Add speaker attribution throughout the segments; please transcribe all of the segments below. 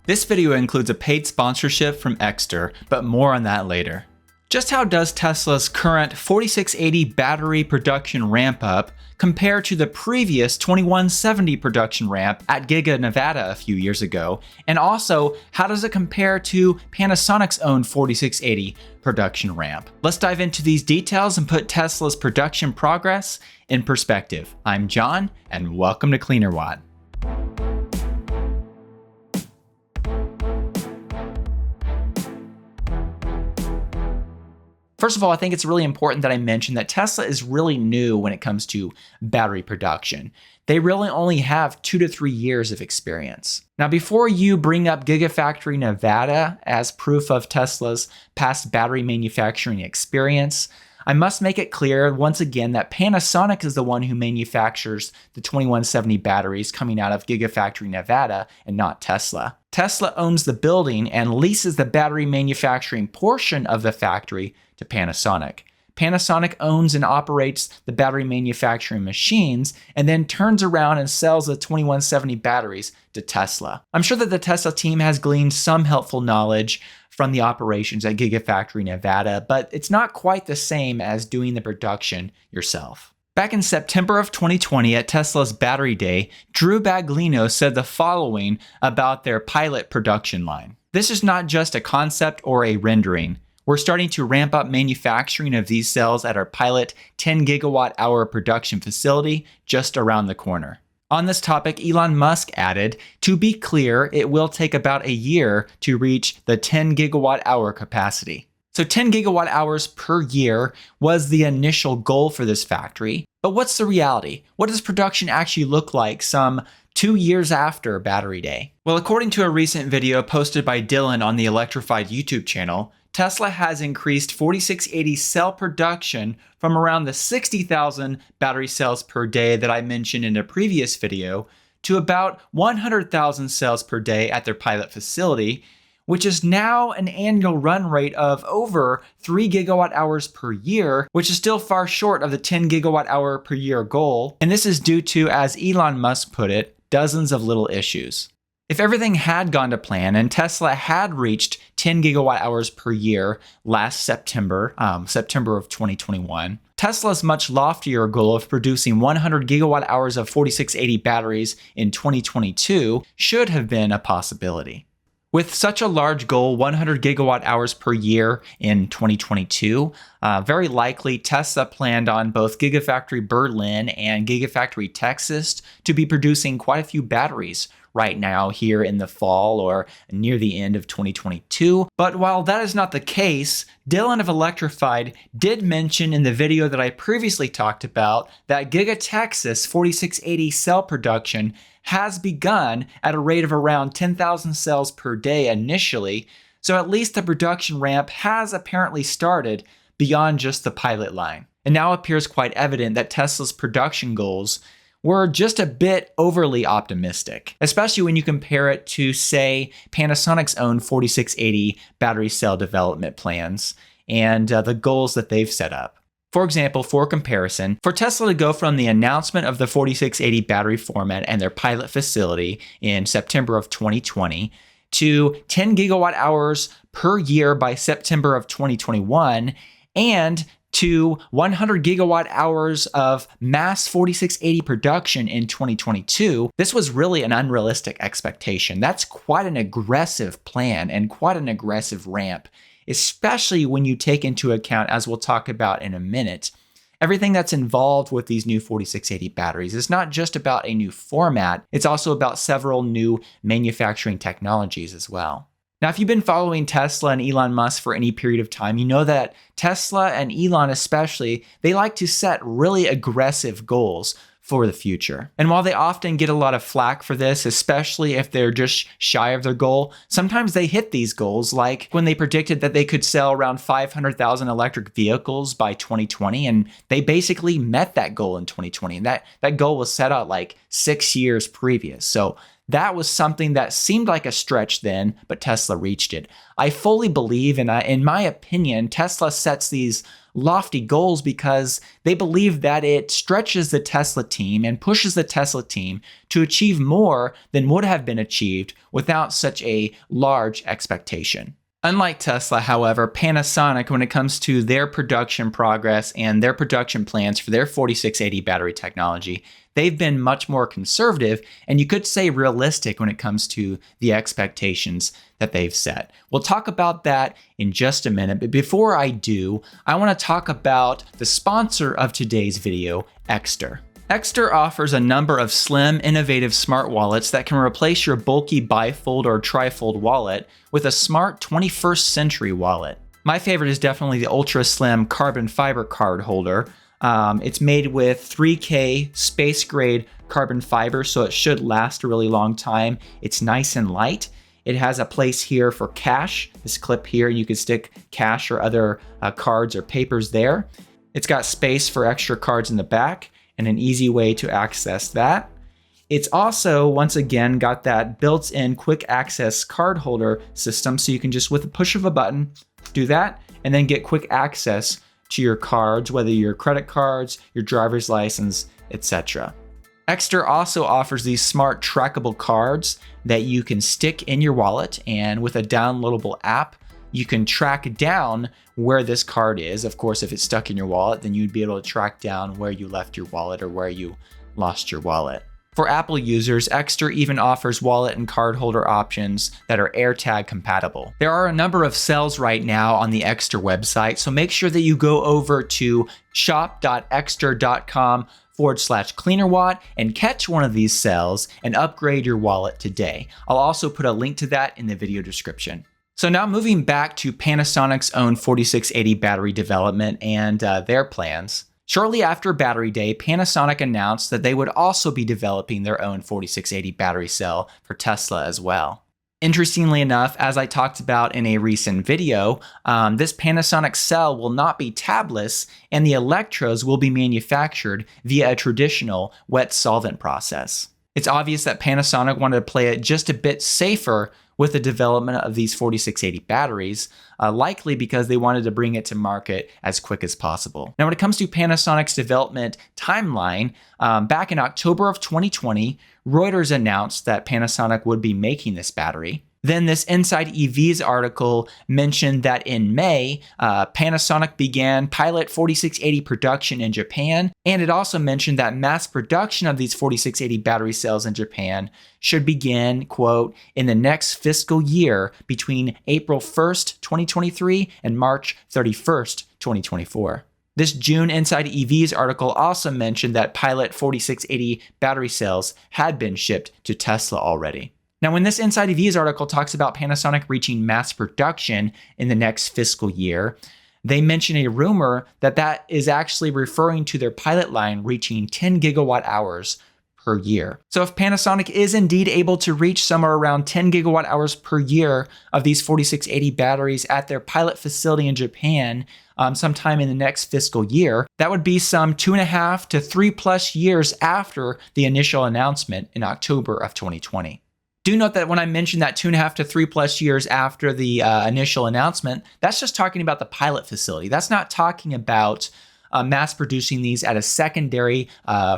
Speaker 1: This video includes a paid sponsorship from Exter, but more on that later. Just how does Tesla's current 4680 battery production ramp up compare to the previous 2170 production ramp at Giga Nevada a few years ago? And also, how does it compare to Panasonic's own 4680 production ramp? Let's dive into these details and put Tesla's production progress in perspective. I'm John, and welcome to Cleanerwatt. First of all, I think it's really important that I mention that Tesla is really new when it comes to battery production. They really only have 2 to 3 years of experience. Now, before you bring up Gigafactory Nevada as proof of Tesla's past battery manufacturing experience, I must make it clear once again that Panasonic is the one who manufactures the 2170 batteries coming out of Gigafactory Nevada and not Tesla. Tesla owns the building and leases the battery manufacturing portion of the factory to Panasonic. Panasonic owns and operates the battery manufacturing machines and then turns around and sells the 2170 batteries to Tesla. I'm sure that the Tesla team has gleaned some helpful knowledge from the operations at Gigafactory Nevada, but it's not quite the same as doing the production yourself. Back in September of 2020 at Tesla's Battery Day, Drew Baglino said the following about their pilot production line. This is not just a concept or a rendering. We're starting to ramp up manufacturing of these cells at our pilot 10 gigawatt hour production facility just around the corner. On this topic, Elon Musk added, to be clear, it will take about a year to reach the 10 gigawatt hour capacity. So 10 gigawatt hours per year was the initial goal for this factory. But what's the reality? What does production actually look like some 2 years after Battery Day? Well, according to a recent video posted by Dylan on the Electrified YouTube channel, Tesla has increased 4680 cell production from around the 60,000 battery cells per day that I mentioned in a previous video to about 100,000 cells per day at their pilot facility, which is now an annual run rate of over 3 gigawatt hours per year, which is still far short of the 10 gigawatt hour per year goal. And this is due to, as Elon Musk put it, dozens of little issues. If everything had gone to plan and Tesla had reached 10 gigawatt hours per year last September, September of 2021, Tesla's much loftier goal of producing 100 gigawatt hours of 4680 batteries in 2022 should have been a possibility. With such a large goal, 100 gigawatt hours per year in 2022, very likely Tesla planned on both Gigafactory Berlin and Gigafactory Texas to be producing quite a few batteries right now here in the fall or near the end of 2022. But while that is not the case, Dylan of Electrified did mention in the video that I previously talked about that Giga Texas 4680 cell production has begun at a rate of around 10,000 cells per day initially, so at least the production ramp has apparently started beyond just the pilot line. It now appears quite evident that Tesla's production goals were just a bit overly optimistic, especially when you compare it to, say, Panasonic's own 4680 battery cell development plans and the goals that they've set up. For example, for comparison, for Tesla to go from the announcement of the 4680 battery format and their pilot facility in September of 2020 to 10 gigawatt hours per year by September of 2021 and to 100 gigawatt hours of mass 4680 production in 2022, this was really an unrealistic expectation. That's quite an aggressive plan and quite an aggressive ramp, especially when you take into account, as we'll talk about in a minute, everything that's involved with these new 4680 batteries. It's not just about a new format, it's also about several new manufacturing technologies as well. Now, if you've been following Tesla and Elon Musk for any period of time, you know that Tesla and Elon especially, they like to set really aggressive goals for the future. And while they often get a lot of flack for this, especially if they're just shy of their goal, sometimes they hit these goals, like when they predicted that they could sell around 500,000 electric vehicles by 2020, and they basically met that goal in 2020. And that goal was set out like 6 years previous. So That was something that seemed like a stretch then, but Tesla reached it. I fully believe, and in my opinion, Tesla sets these lofty goals because they believe that it stretches the Tesla team and pushes the Tesla team to achieve more than would have been achieved without such a large expectation. Unlike Tesla, however, Panasonic, when it comes to their production progress and their production plans for their 4680 battery technology, they've been much more conservative and you could say realistic when it comes to the expectations that they've set. We'll talk about that in just a minute, but before I do, I want to talk about the sponsor of today's video, Exter. Exter offers a number of slim, innovative smart wallets that can replace your bulky bifold or trifold wallet with a smart 21st century wallet. My favorite is definitely the ultra slim carbon fiber card holder. It's made with 3K space grade carbon fiber, so it should last a really long time. It's nice and light. It has a place here for cash, this clip here, you can stick cash or other cards or papers there. It's got space for extra cards in the back and an easy way to access that. It's also, once again, got that built-in quick access card holder system, so you can just, with a push of a button, do that, and then get quick access to your cards, whether your credit cards, your driver's license, etc. Exter also offers these smart trackable cards that you can stick in your wallet, and with a downloadable app, you can track down where this card is. Of course, if it's stuck in your wallet, then you'd be able to track down where you left your wallet or where you lost your wallet. For Apple users, Exter even offers wallet and card holder options that are AirTag compatible. There are a number of sales right now on the Exter website, so make sure that you go over to shop.exter.com/Cleanerwatt and catch one of these sales and upgrade your wallet today. I'll also put a link to that in the video description. So now moving back to Panasonic's own 4680 battery development and their plans. Shortly after Battery Day, Panasonic announced that they would also be developing their own 4680 battery cell for Tesla as well. Interestingly enough, as I talked about in a recent video, this Panasonic cell will not be tabless and the electrodes will be manufactured via a traditional wet solvent process. It's obvious that Panasonic wanted to play it just a bit safer with the development of these 4680 batteries, likely because they wanted to bring it to market as quick as possible. Now, when it comes to Panasonic's development timeline, back in October of 2020, Reuters announced that Panasonic would be making this battery. Then this Inside EVs article mentioned that in May, Panasonic began pilot 4680 production in Japan, and it also mentioned that mass production of these 4680 battery cells in Japan should begin, quote, in the next fiscal year between April 1st, 2023 and March 31st, 2024. This June Inside EVs article also mentioned that pilot 4680 battery cells had been shipped to Tesla already. Now, when this Inside EVs article talks about Panasonic reaching mass production in the next fiscal year, they mention a rumor that that is actually referring to their pilot line reaching 10 gigawatt hours per year. So if Panasonic is indeed able to reach somewhere around 10 gigawatt hours per year of these 4680 batteries at their pilot facility in Japan sometime in the next fiscal year, that would be some 2.5 to 3+ years after the initial announcement in October of 2020. Do note that when I mentioned that 2.5 to 3+ years after the initial announcement, that's just talking about the pilot facility. That's not talking about mass producing these at a secondary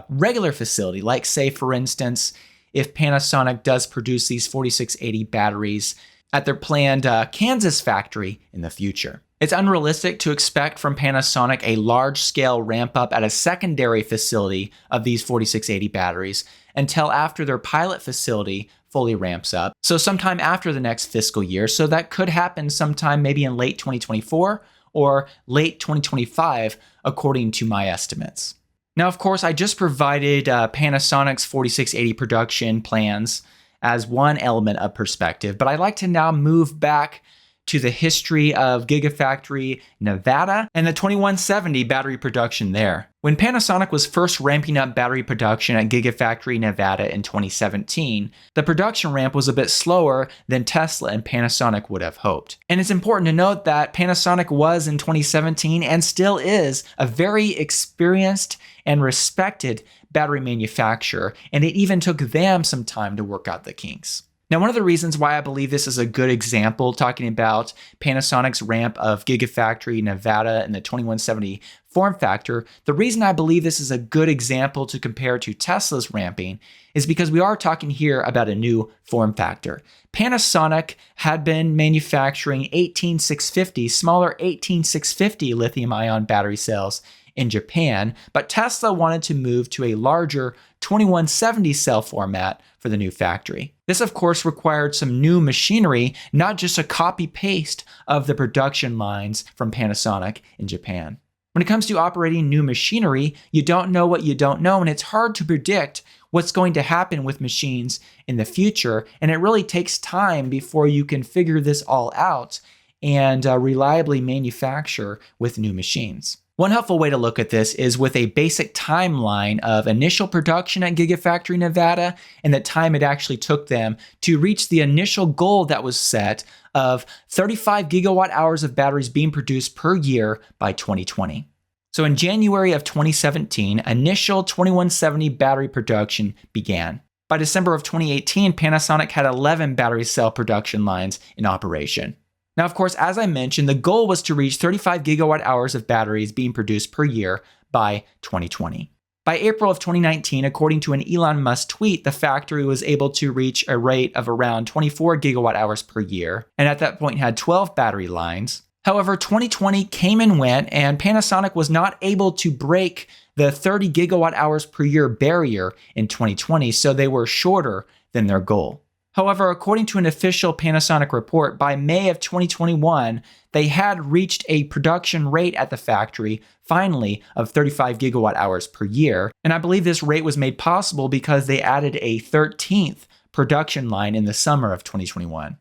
Speaker 1: regular facility, like say, for instance, if Panasonic does produce these 4680 batteries at their planned Kansas factory in the future. It's unrealistic to expect from Panasonic a large-scale ramp-up at a secondary facility of these 4680 batteries until after their pilot facility fully ramps up. So sometime after the next fiscal year. So that could happen sometime maybe in late 2024 or late 2025, according to my estimates. Now, of course, I just provided Panasonic's 4680 production plans as one element of perspective, but I'd like to now move back to the history of Gigafactory Nevada and the 2170 battery production there. When Panasonic was first ramping up battery production at Gigafactory Nevada in 2017, the production ramp was a bit slower than Tesla and Panasonic would have hoped. And it's important to note that Panasonic was in 2017 and still is a very experienced and respected battery manufacturer, and it even took them some time to work out the kinks. Now, one of the reasons why I believe this is a good example, talking about Panasonic's ramp of Gigafactory Nevada and the 2170 form factor, the reason I believe this is a good example to compare to Tesla's ramping is because we are talking here about a new form factor. Panasonic had been manufacturing 18650, smaller 18650 lithium-ion battery cells in Japan, but Tesla wanted to move to a larger 2170 cell format for the new factory. This, of course, required some new machinery, not just a copy-paste of the production lines from Panasonic in Japan. When it comes to operating new machinery, you don't know what you don't know, and it's hard to predict what's going to happen with machines in the future, and it really takes time before you can figure this all out and reliably manufacture with new machines. One helpful way to look at this is with a basic timeline of initial production at Gigafactory Nevada and the time it actually took them to reach the initial goal that was set of 35 gigawatt hours of batteries being produced per year by 2020. So in January of 2017, initial 2170 battery production began. By December of 2018, Panasonic had 11 battery cell production lines in operation. Now, of course, as I mentioned, the goal was to reach 35 gigawatt hours of batteries being produced per year by 2020. By April of 2019, according to an Elon Musk tweet, the factory was able to reach a rate of around 24 gigawatt hours per year, and at that point had 12 battery lines. However, 2020 came and went, and Panasonic was not able to break the 30 gigawatt hours per year barrier in 2020, so they were shorter than their goal. However, according to an official Panasonic report, by May of 2021, they had reached a production rate at the factory, finally, of 35 gigawatt hours per year. And I believe this rate was made possible because they added a 13th production line in the summer of 2021.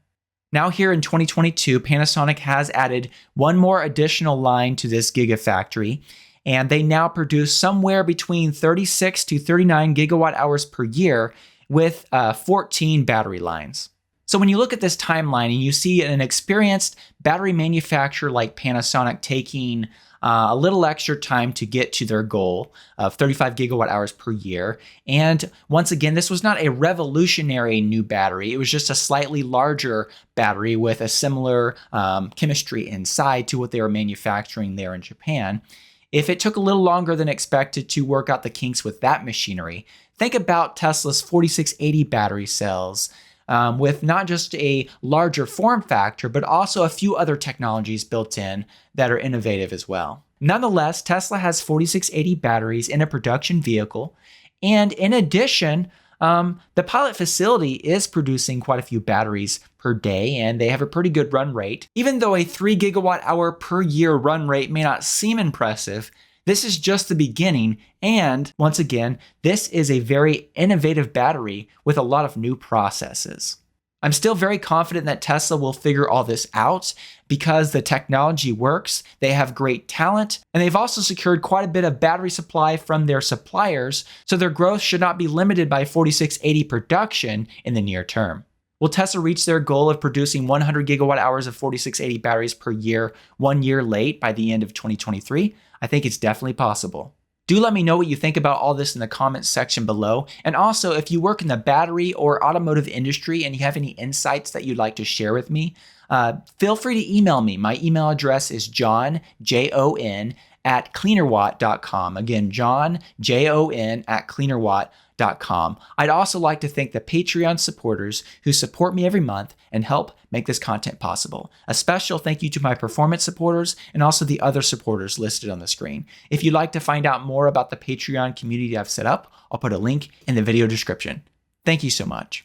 Speaker 1: Now here in 2022, Panasonic has added one more additional line to this Gigafactory, and they now produce somewhere between 36 to 39 gigawatt hours per year, with 14 battery lines. So when you look at this timeline and you see an experienced battery manufacturer like Panasonic taking a little extra time to get to their goal of 35 gigawatt hours per year, and once again, this was not a revolutionary new battery, it was just a slightly larger battery with a similar chemistry inside to what they were manufacturing there in Japan. If it took a little longer than expected to work out the kinks with that machinery, think about Tesla's 4680 battery cells with not just a larger form factor, but also a few other technologies built in that are innovative as well. Nonetheless, Tesla has 4680 batteries in a production vehicle, and in addition, the pilot facility is producing quite a few batteries per day, and they have a pretty good run rate. Even though a 3 gigawatt hour per year run rate may not seem impressive, this is just the beginning, and once again, this is a very innovative battery with a lot of new processes. I'm still very confident that Tesla will figure all this out because the technology works, they have great talent, and they've also secured quite a bit of battery supply from their suppliers, so their growth should not be limited by 4680 production in the near term. Will Tesla reach their goal of producing 100 gigawatt hours of 4680 batteries per year 1 year late by the end of 2023? I think it's definitely possible. Do let me know what you think about all this in the comments section below. And also, if you work in the battery or automotive industry and you have any insights that you'd like to share with me, feel free to email me. My email address is John, J-O-N, at Cleanerwatt.com. Again, John, J-O-N, at Cleanerwatt.com. I'd also like to thank the Patreon supporters who support me every month and help make this content possible. A special thank you to my performance supporters and also the other supporters listed on the screen. If you'd like to find out more about the Patreon community I've set up, I'll put a link in the video description. Thank you so much.